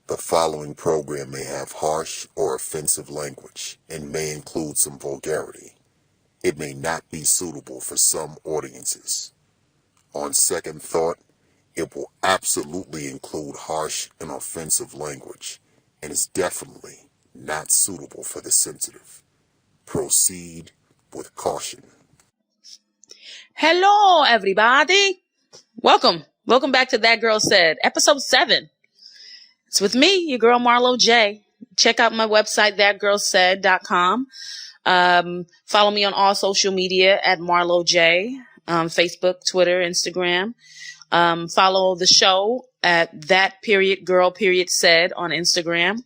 The following program may have harsh or offensive language and may include some vulgarity. It may not be suitable for some audiences. On second thought, it will absolutely include harsh and offensive language and is definitely not suitable for the sensitive. Proceed with caution. Hello, everybody. Welcome back to That Girl Said, episode 7. It's with me, your girl Marlo J. Check out my website, thatgirlsaid.com. Follow me on all social media at Marlo J. Facebook, Twitter, Instagram. Follow the show at that_girl_said on Instagram.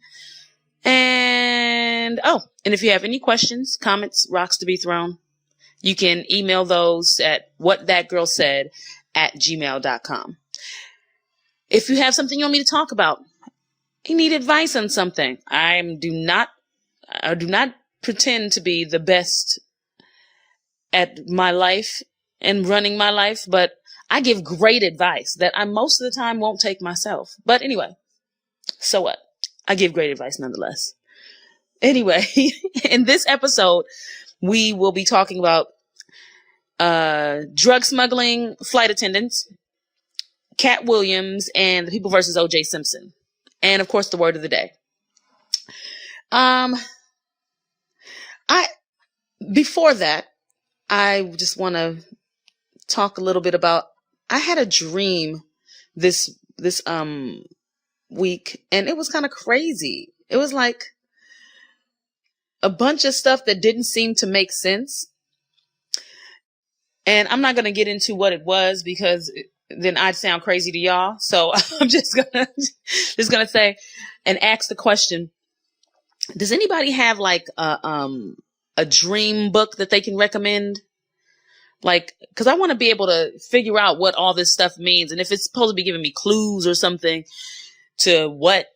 And if you have any questions, comments, rocks to be thrown, you can email those at whatthatgirlsaid@gmail.com. If you have something you want me to talk about, you need advice on something. I do not pretend to be the best at my life and running my life, but I give great advice that I most of the time won't take myself. But anyway, so what? I give great advice nonetheless. Anyway, in this episode, we will be talking about drug smuggling, flight attendants, Cat Williams, and the People versus O.J. Simpson. And, of course, the word of the day. Before that, I just want to talk a little bit about, I had a dream this week, and it was kind of crazy. It was like a bunch of stuff that didn't seem to make sense. And I'm not going to get into what it was because then I'd sound crazy to y'all. So I'm just gonna say and ask the question: does anybody have like a dream book that they can recommend? Like, because I want to be able to figure out what all this stuff means, and if it's supposed to be giving me clues or something to what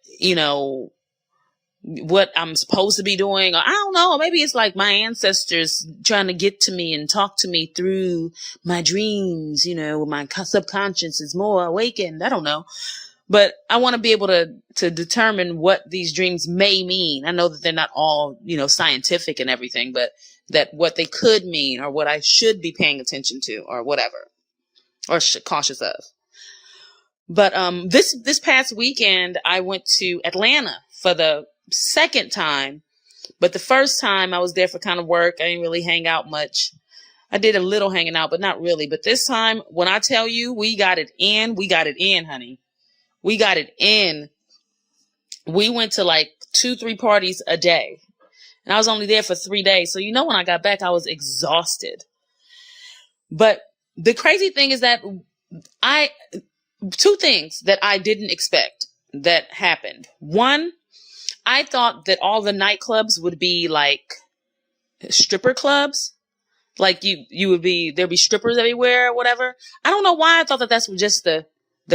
I'm supposed to be doing, or I don't know, maybe it's like my ancestors trying to get to me and talk to me through my dreams, my subconscious is more awakened. I don't know. But I want to be able to determine what these dreams may mean. I know that they're not all, scientific and everything, but that what they could mean or what I should be paying attention to or whatever, or cautious of. But this past weekend, I went to Atlanta for the second time, but the first time I was there for kind of work. I didn't really hang out much. I did a little hanging out, but not really. But this time, when I tell you we got it in, honey. We got it in. We went to like 2-3 parties a day, and I was only there for 3 days. So, when I got back, I was exhausted. But the crazy thing is that two things that I didn't expect that happened. One, I thought that all the nightclubs would be like stripper clubs. Like there'd be strippers everywhere or whatever. I don't know why I thought that that's just the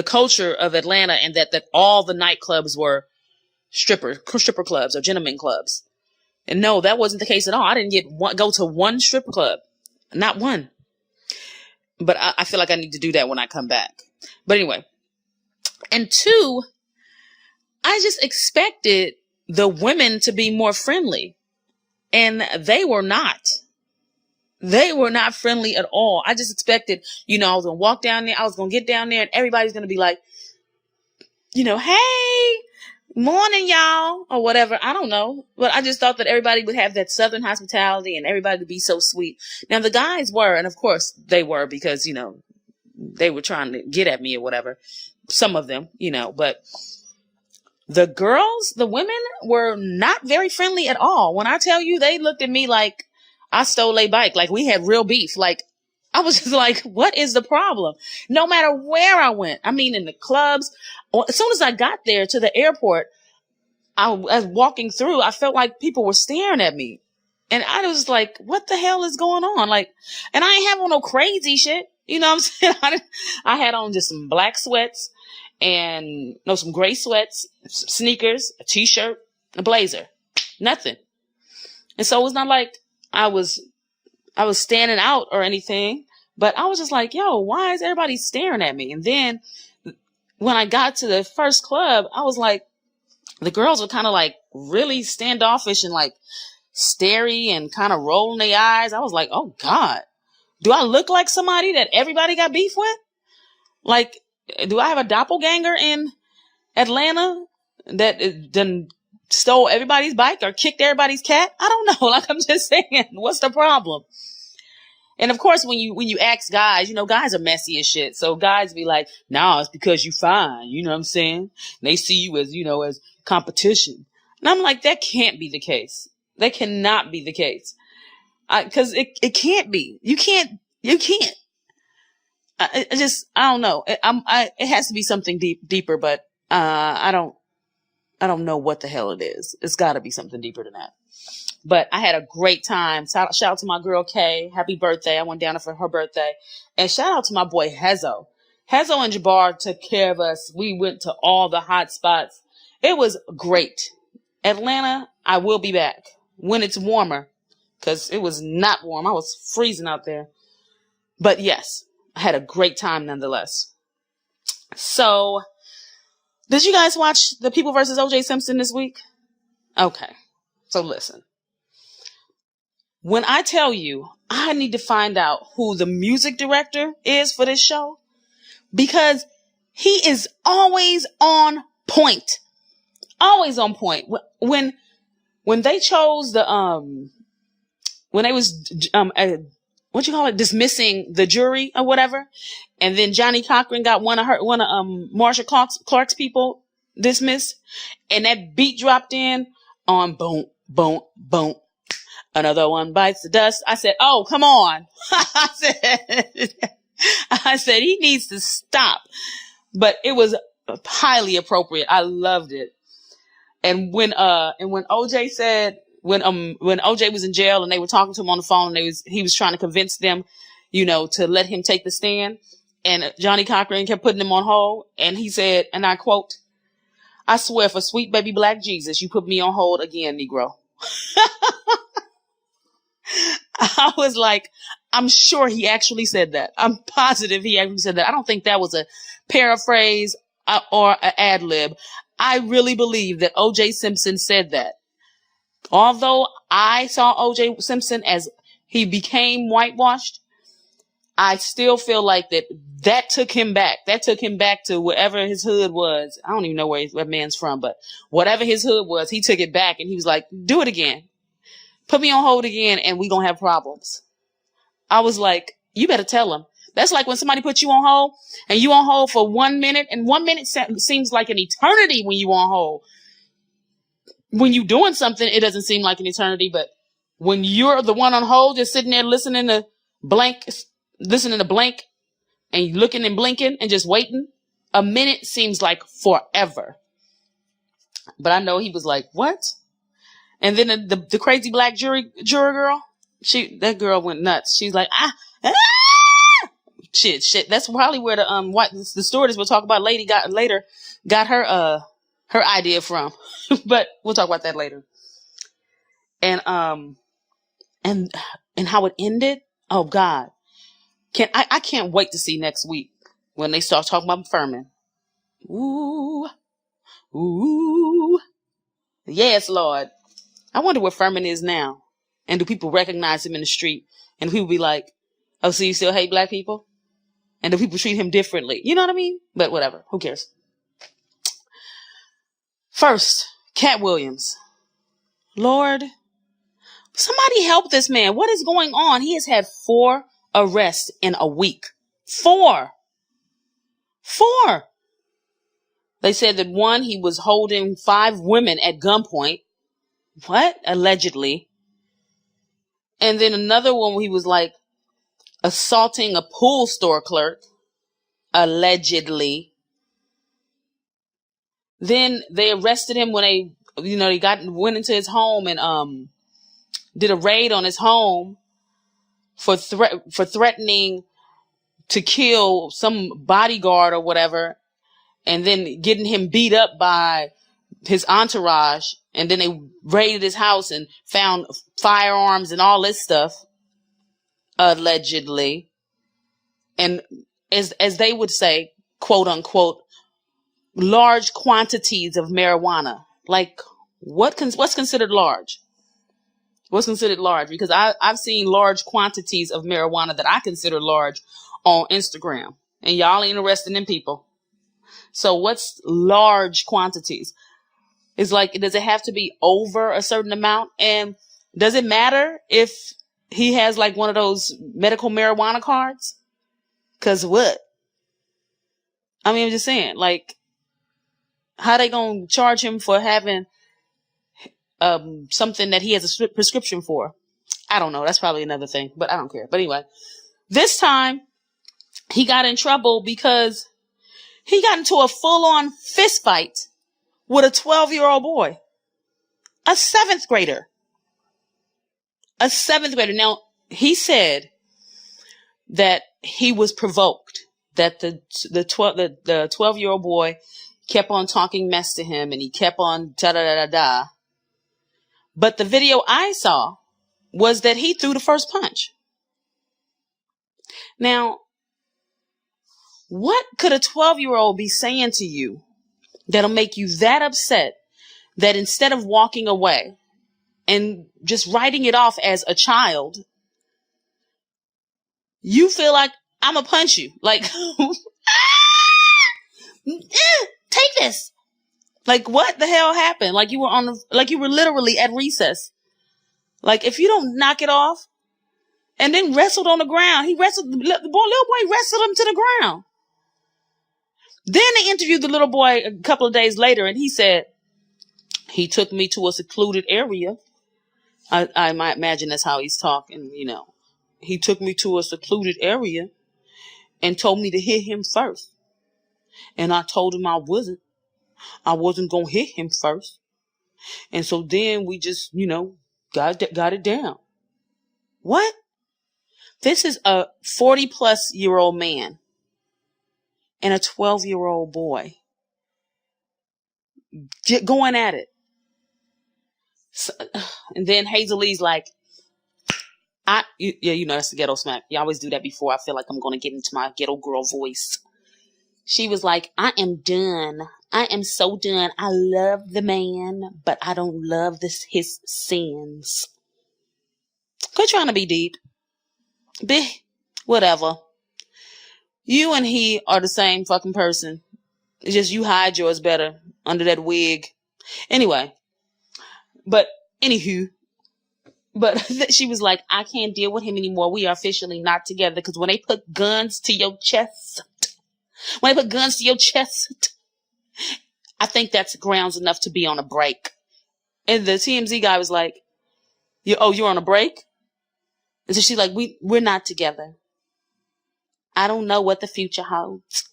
culture of Atlanta, and that all the nightclubs were stripper clubs or gentlemen clubs. And no, that wasn't the case at all. I didn't go to one stripper club. Not one. But I feel like I need to do that when I come back. But anyway. And two, I just expected the women to be more friendly, and they were not. They were not friendly at all. I just expected, I was going to walk down there. I was going to get down there and everybody's going to be like, hey, morning, y'all, or whatever. I don't know. But I just thought that everybody would have that Southern hospitality and everybody would be so sweet. Now, the guys were, and of course they were, because, they were trying to get at me or whatever. Some of them, but the girls, the women were not very friendly at all. When I tell you, they looked at me like I stole a bike, like we had real beef. Like, I was just like, what is the problem? No matter where I went, I mean, in the clubs, as soon as I got there to the airport, I was walking through, I felt like people were staring at me. And I was like, what the hell is going on? Like, and I ain't have on no crazy shit. You know what I'm saying? I had on just some black sweats and some gray sweats, some sneakers, a t-shirt, a blazer, nothing. And so it was not like I was standing out or anything, but I was just like, yo, why is everybody staring at me? And then when I got to the first club, I was like, the girls were kind of like really standoffish and like starey and kind of rolling their eyes. I was like, oh God, do I look like somebody that everybody got beef with? Like, do I have a doppelganger in Atlanta that done stole everybody's bike or kicked everybody's cat? I don't know. Like, I'm just saying, what's the problem? And of course, when you ask guys, guys are messy as shit. So guys be like, nah, it's because you fine. You know what I'm saying? And they see you as, as competition. And I'm like, that can't be the case. That cannot be the case. Cause it can't be. You can't. I don't know. It has to be something deeper, but, I don't know what the hell it is. It's gotta be something deeper than that. But I had a great time. Shout out to my girl Kay. Happy birthday. I went down for her birthday. And shout out to my boy Hezo. Hezo and Jabbar took care of us. We went to all the hot spots. It was great. Atlanta, I will be back when it's warmer. Because it was not warm. I was freezing out there. But yes, I had a great time nonetheless. So, did you guys watch The People vs. O.J. Simpson this week? Okay. So listen. When I tell you, I need to find out who the music director is for this show, because he is always on point. Always on point. When they chose when they was, dismissing the jury or whatever, and then Johnny Cochran got one of Marsha Clark's people dismissed, and that beat dropped in on boom, boom, boom. Another one bites the dust. I said, oh, come on. I said, he needs to stop. But it was highly appropriate. I loved it. And when OJ said, when OJ was in jail and they were talking to him on the phone, and he was trying to convince them, to let him take the stand, and Johnny Cochran kept putting him on hold, and he said, and I quote, "I swear for sweet baby black Jesus, you put me on hold again, Negro." I was like, I'm sure he actually said that. I'm positive he actually said that. I don't think that was a paraphrase or an ad lib. I really believe that O.J. Simpson said that. Although I saw O.J. Simpson as he became whitewashed, I still feel like that took him back. That took him back to wherever his hood was. I don't even know where that man's from, but whatever his hood was, he took it back and he was like, do it again. Put me on hold again and we gonna have problems. I was like, you better tell him. That's like when somebody puts you on hold and you on hold for 1 minute, and 1 minute seems like an eternity when you on hold. When you doing something, it doesn't seem like an eternity, but when you're the one on hold, just sitting there listening to blank and looking and blinking and just waiting, a minute seems like forever. But I know he was like, what? And then the crazy black juror girl, that girl went nuts. She's like, shit. That's probably where the stewardess we'll talk about later got her idea from. But we'll talk about that later. And how it ended. Oh God. I can't wait to see next week when they start talking about Furman. Ooh. Yes, Lord. I wonder where Furman is now. And do people recognize him in the street? And people be like, oh, so you still hate black people? And do people treat him differently? You know what I mean? But whatever. Who cares? First, Cat Williams. Lord, somebody help this man. What is going on? He has had 4 arrests in a week. 4. They said that one, he was holding 5 women at gunpoint. What? Allegedly. And then another one, he was like assaulting a pool store clerk. Allegedly. Then they arrested him when they went into his home and did a raid on his home for threatening to kill some bodyguard or whatever, and then getting him beat up by his entourage. And then they raided his house and found firearms and all this stuff, allegedly. And as they would say, quote unquote, large quantities of marijuana. Like, what's considered large? What's considered large? Because I've seen large quantities of marijuana that I consider large on Instagram. And y'all ain't arresting them people. So what's large quantities? It's like, does it have to be over a certain amount? And does it matter if he has like one of those medical marijuana cards? Cause what? I mean, I'm just saying, like, how they gonna charge him for having something that he has a prescription for? I don't know. That's probably another thing, but I don't care. But anyway, this time he got in trouble because he got into a full-on fist fight with a 12-year-old boy, a seventh grader. Now, he said that he was provoked, that the 12-year-old boy kept on talking mess to him and he kept on da-da-da-da-da. But the video I saw was that he threw the first punch. Now, what could a 12-year-old be saying to you that'll make you that upset that instead of walking away and just writing it off as a child, you feel like, I'm gonna punch you. Like, take this. Like, what the hell happened? Like you were literally at recess. Like, if you don't knock it off, and then wrestled on the ground, the little boy wrestled him to the ground. Then they interviewed the little boy a couple of days later, and he said, he took me to a secluded area. I might imagine that's how he's talking, you know. He took me to a secluded area and told me to hit him first. And I told him I wasn't going to hit him first. And so then we just, you know, got it down. What? This is a 40-plus-year-old man and a 12-year-old boy going at it. So, and then Hazel Lee's like, you know, that's the ghetto smack. You always do that before I feel like I'm going to get into my ghetto girl voice. She was like, I am done. I am so done. I love the man, but I don't love his sins. Quit trying to be deep. Whatever. You and he are the same fucking person. It's just you hide yours better under that wig. Anyway. Anywho. But she was like, I can't deal with him anymore. We are officially not together. Because when they put guns to your chest, I think that's grounds enough to be on a break. And the TMZ guy was like, you're on a break? And so she's like, we're not together. I don't know what the future holds.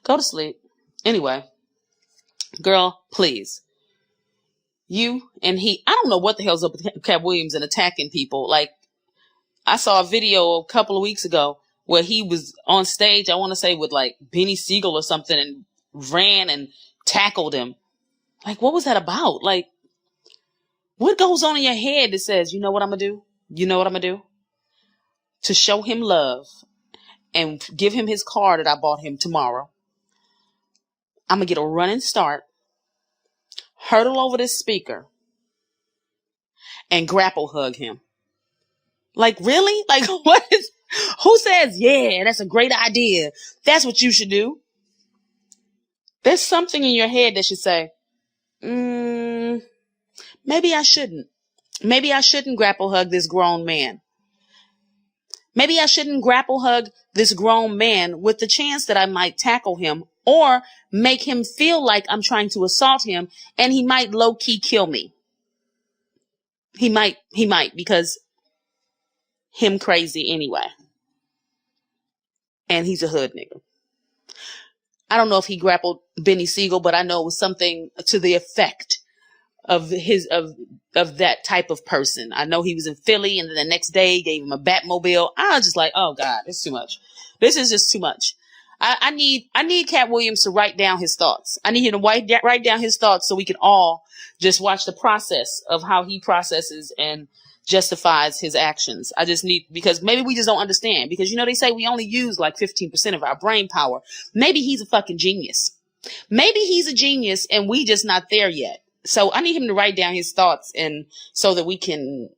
Go to sleep. Anyway, girl, please. You and he, I don't know what the hell's up with Cat Williams and attacking people. Like, I saw a video a couple of weeks ago where he was on stage, I want to say with like Benny Siegel or something, and ran and tackled him. Like, what was that about? Like, what goes on in your head that says, you know what I'm going to do? You know what I'm going to do? To show him love and give him his car that I bought him tomorrow. I'm going to get a running start, hurdle over this speaker, and grapple hug him. Like, really? Like, who says, yeah, that's a great idea. That's what you should do. There's something in your head that should say, maybe I shouldn't. Maybe I shouldn't grapple hug this grown man. Maybe I shouldn't grapple hug this grown man with the chance that I might tackle him or make him feel like I'm trying to assault him and he might low-key kill me. He might because him crazy anyway. And he's a hood nigga. I don't know if he grappled Benny Siegel, but I know it was something to the effect of that type of person. I know he was in Philly, and then the next day gave him a Batmobile. I was just like, oh God, it's too much. This is just too much. I need Cat Williams to write down his thoughts. I need him to write down his thoughts so we can all just watch the process of how he processes and justifies his actions. I just need, because maybe we just don't understand, because you know, they say we only use like 15% of our brain power. Maybe he's a fucking genius. Maybe he's a genius and we just not there yet. So I need him to write down his thoughts, and so that we can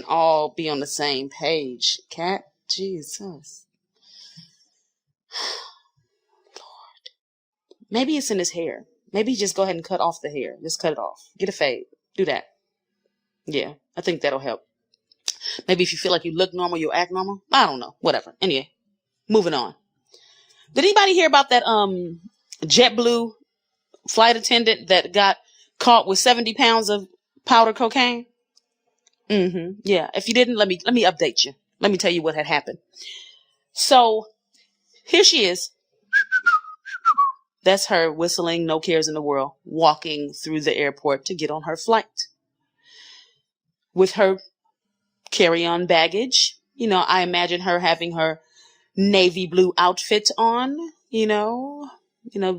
all be on the same page. Cat, Jesus. Lord. Maybe it's in his hair. Maybe just go ahead and cut off the hair. Just cut it off. Get a fade. Do that. Yeah, I think that'll help. Maybe if you feel like you look normal, you'll act normal. I don't know. Whatever. Anyway, moving on. Did anybody hear about that JetBlue flight attendant that got caught with 70 pounds of powder cocaine? Yeah. If you didn't, let me update you. Let me tell you what had happened. So here she is. That's her whistling, no cares in the world, walking through the airport to get on her flight. With her carry-on baggage. You know, I imagine her having her navy blue outfit on,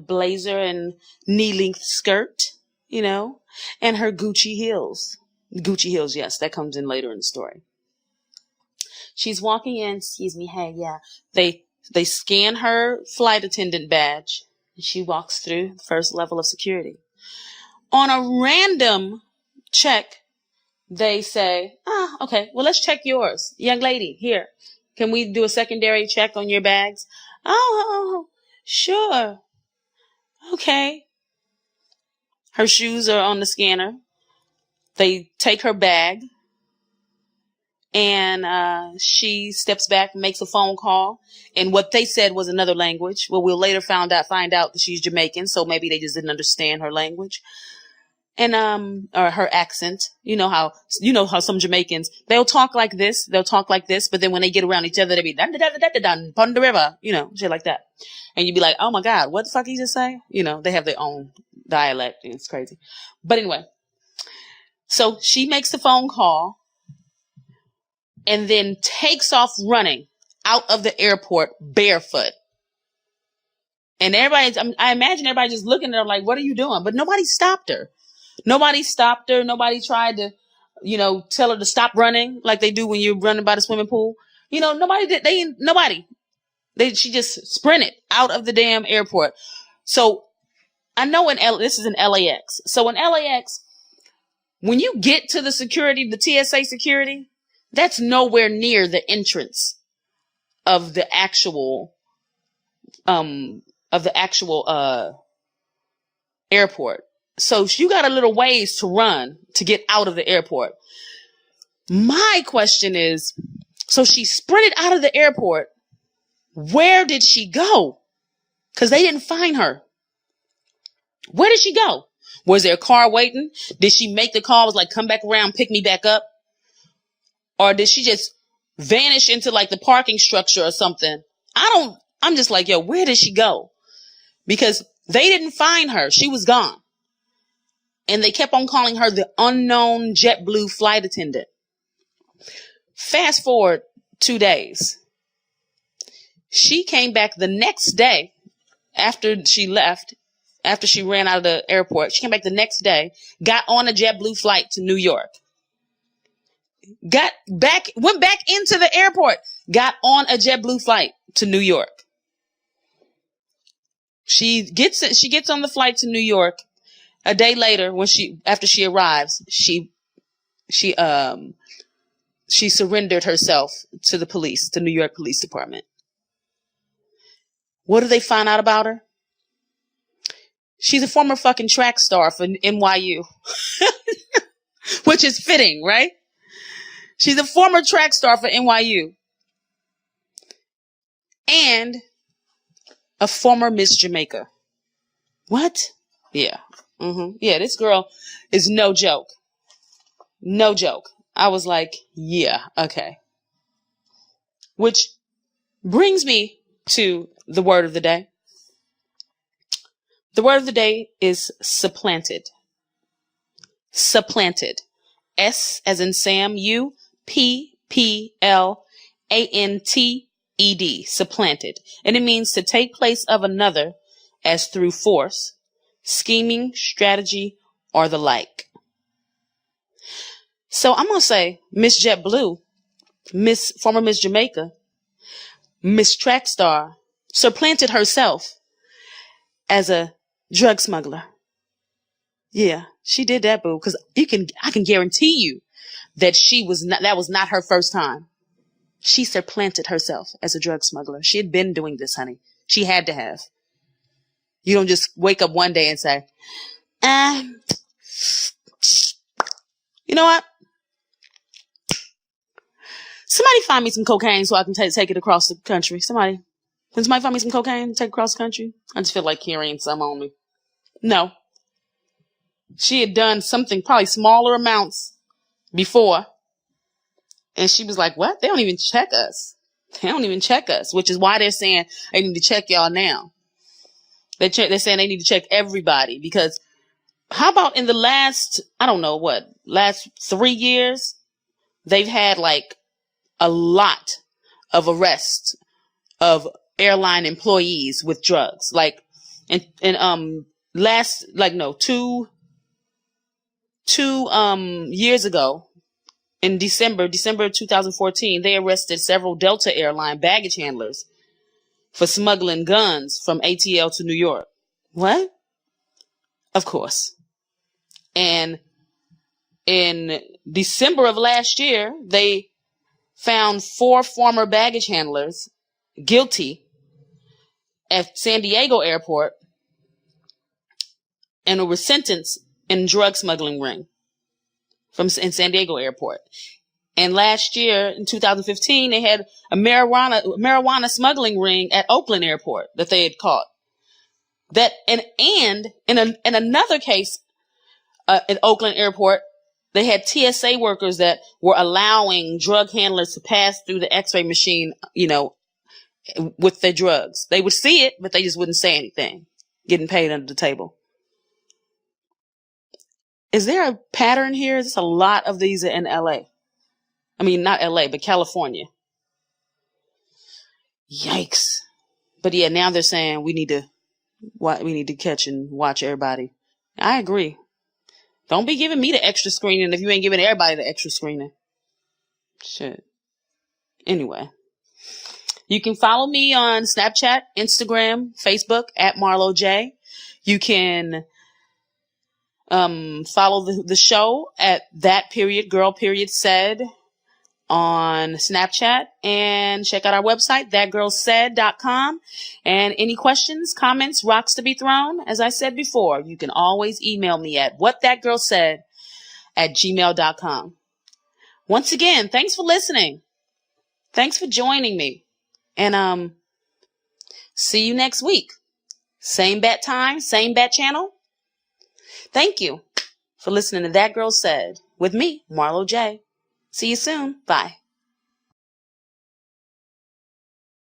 blazer and knee-length skirt, and her Gucci heels. Gucci heels, yes, that comes in later in the story. She's walking in, excuse me, hey, yeah. They scan her flight attendant badge, and she walks through the first level of security. On a random check, they say, okay, well, let's check yours. Young lady, here. Can we do a secondary check on your bags? Oh, sure. Okay. Her shoes are on the scanner. They take her bag, and she steps back and makes a phone call in what they said was another language. Well, we'll later find out that she's Jamaican, so maybe they just didn't understand her language. And or her accent. You know how some Jamaicans, they'll talk like this, but then when they get around each other, they be dun dun dun dun dun pon the river, shit like that. And you'd be like, oh my God, what the fuck he just say? They have their own dialect, and it's crazy. But anyway, so she makes the phone call and then takes off running out of the airport barefoot. And I imagine everybody just looking at her like, what are you doing? But nobody stopped her. Nobody stopped her. Nobody tried to, tell her to stop running like they do when you're running by the swimming pool. Nobody did. She just sprinted out of the damn airport. So I know this is in LAX. So in LAX, when you get to the security, the TSA security, that's nowhere near the entrance of the actual airport. So you got a little ways to run to get out of the airport. My question is, so she sprinted out of the airport. Where did she go? Because they didn't find her. Where did she go? Was there a car waiting? Did she make the call? Was like, come back around, pick me back up? Or did she just vanish into like the parking structure or something? I'm just like, yo, where did she go? Because they didn't find her. She was gone. And they kept on calling her the unknown JetBlue flight attendant. Fast forward 2 days. She came back the next day after she left, after she ran out of the airport. She came back the next day, got on a JetBlue flight to New York. Went back into the airport, got on a JetBlue flight to New York. She gets on the flight to New York. A day later, after she arrives, she surrendered herself to the police, the New York Police Department. What do they find out about her? She's a former fucking track star for NYU, which is fitting, right? She's a former track star for NYU and a former Miss Jamaica. What? Yeah. Yeah, this girl is no joke. No joke. I was like, yeah, okay. Which brings me to the word of the day. The word of the day is supplanted. Supplanted. S as in Sam, U, P, P, L, A, N, T, E, D. Supplanted. And it means to take place of another as through force, scheming, strategy, or the like. So I'm going to say Miss JetBlue, former Miss Jamaica, Miss Trackstar, supplanted herself as a drug smuggler. Yeah, she did that, boo. Because I can guarantee you that that was not her first time. She supplanted herself as a drug smuggler. She had been doing this, honey. She had to have. You don't just wake up one day and say, you know what? Somebody find me some cocaine so I can take it across the country. Can somebody find me some cocaine to take across the country? I just feel like carrying some on me. No. She had done something, probably smaller amounts before. And she was like, what? They don't even check us. They don't even check us, which is why they're saying they need to check y'all now. They're saying they need to check everybody, because how about in the last 3 years, they've had like a lot of arrests of airline employees with drugs. Like, two years ago, in December 2014, they arrested several Delta airline baggage handlers for smuggling guns from ATL to New York. What? Of course. And in December of last year, they found 4 former baggage handlers guilty at San Diego airport and were sentenced in drug smuggling ring in San Diego airport. And last year, in 2015, they had a marijuana smuggling ring at Oakland airport that they had caught. That and in another case at Oakland airport, they had TSA workers that were allowing drug handlers to pass through the X-ray machine, with their drugs. They would see it, but they just wouldn't say anything, getting paid under the table. Is there a pattern here? There's a lot of these in LA. I mean, not LA, but California. Yikes. But yeah, now they're saying we need to catch and watch everybody. I agree. Don't be giving me the extra screening if you ain't giving everybody the extra screening. Shit. Anyway. You can follow me on Snapchat, Instagram, Facebook at Marlo J. You can follow the show at that_girl_said on Snapchat, and check out our website, thatgirlsaid.com. And any questions, comments, rocks to be thrown, as I said before, you can always email me at whatthatgirlsaid@gmail.com. Once again, thanks for listening. Thanks for joining me. And see you next week. Same bat time, same bat channel. Thank you for listening to That Girl Said with me, Marlo J. See you soon. Bye.